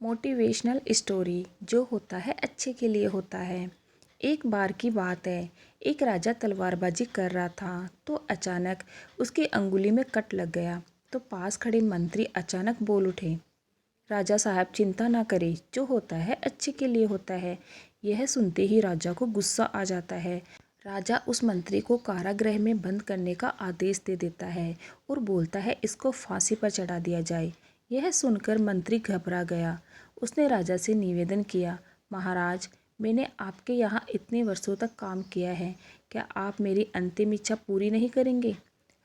Motivational story. जो होता है अच्छे के लिए होता है। एक बार की बात है, एक राजा तलवारबाजी कर रहा था तो अचानक उसकी अंगुली में कट लग गया। तो पास खड़े मंत्री अचानक बोल उठे, राजा साहब चिंता ना करें, जो होता है अच्छे के लिए होता है। यह सुनते ही राजा को गुस्सा आ जाता है। राजा उस मंत्री को कारागृह में बंद करने का आदेश दे देता है और बोलता है इसको फांसी पर चढ़ा दिया जाए। यह सुनकर मंत्री घबरा गया। उसने राजा से निवेदन किया, महाराज, मैंने आपके यहाँ इतने वर्षों तक काम किया है, क्या आप मेरी अंतिम इच्छा पूरी नहीं करेंगे?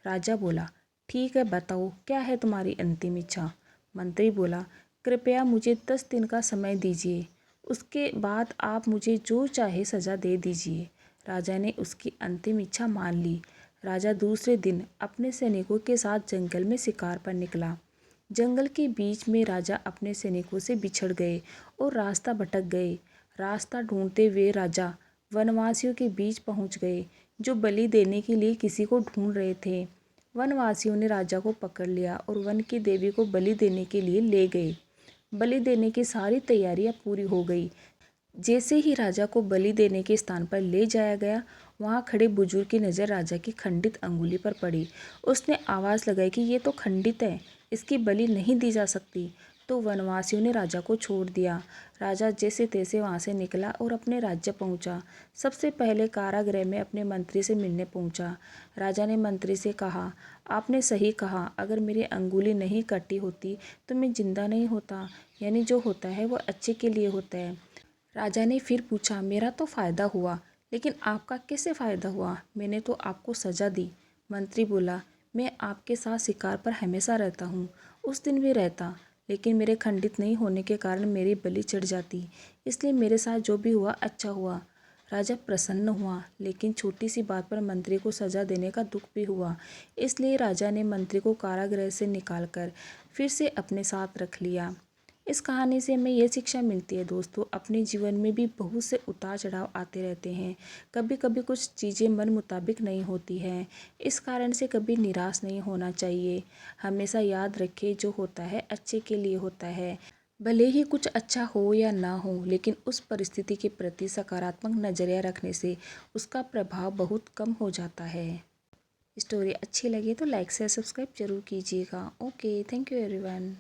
राजा बोला, ठीक है, बताओ क्या है तुम्हारी अंतिम इच्छा? मंत्री बोला, कृपया मुझे 10 दिन का समय दीजिए, उसके बाद आप मुझे जो चाहे सज़ा दे दीजिए। राजा ने उसकी अंतिम इच्छा मान ली। राजा दूसरे दिन अपने सैनिकों के साथ जंगल में शिकार पर निकला। जंगल के बीच में राजा अपने सैनिकों से बिछड़ गए और रास्ता भटक गए। रास्ता ढूंढते हुए राजा वनवासियों के बीच पहुंच गए, जो बलि देने के लिए किसी को ढूंढ रहे थे। वनवासियों ने राजा को पकड़ लिया और वन की देवी को बलि देने के लिए ले गए। बलि देने की सारी तैयारियां पूरी हो गई। जैसे ही राजा को बलि देने के स्थान पर ले जाया गया, वहां खड़े बुजुर्ग की नज़र राजा की खंडित अंगुली पर पड़ी। उसने आवाज़ लगाई कि ये तो खंडित है, इसकी बलि नहीं दी जा सकती। तो वनवासियों ने राजा को छोड़ दिया। राजा जैसे तैसे वहां से निकला और अपने राज्य पहुंचा। सबसे पहले कारागृह में अपने मंत्री से मिलने पहुंचा। राजा ने मंत्री से कहा, आपने सही कहा, अगर मेरी अंगुली नहीं कटी होती तो मैं जिंदा नहीं होता। यानी जो होता है वो अच्छे के लिए होता है। राजा ने फिर पूछा, मेरा तो फ़ायदा हुआ, लेकिन आपका कैसे फ़ायदा हुआ? मैंने तो आपको सज़ा दी। मंत्री बोला, मैं आपके साथ शिकार पर हमेशा रहता हूँ। उस दिन भी रहता, लेकिन मेरे खंडित नहीं होने के कारण मेरी बलि चढ़ जाती, इसलिए मेरे साथ जो भी हुआ अच्छा हुआ। राजा प्रसन्न हुआ, लेकिन छोटी सी बात पर मंत्री को सज़ा देने का दुख भी हुआ। इसलिए राजा ने मंत्री को कारागृह से निकालकर फिर से अपने साथ रख लिया। इस कहानी से हमें ये शिक्षा मिलती है दोस्तों, अपने जीवन में भी बहुत से उतार चढ़ाव आते रहते हैं। कभी कभी कुछ चीज़ें मन मुताबिक नहीं होती हैं, इस कारण से कभी निराश नहीं होना चाहिए। हमेशा याद रखें, जो होता है अच्छे के लिए होता है। भले ही कुछ अच्छा हो या ना हो, लेकिन उस परिस्थिति के प्रति सकारात्मक नज़रिया रखने से उसका प्रभाव बहुत कम हो जाता है। स्टोरी अच्छी लगी तो लाइक से सब्सक्राइब जरूर कीजिएगा। Okay, thank you everyone.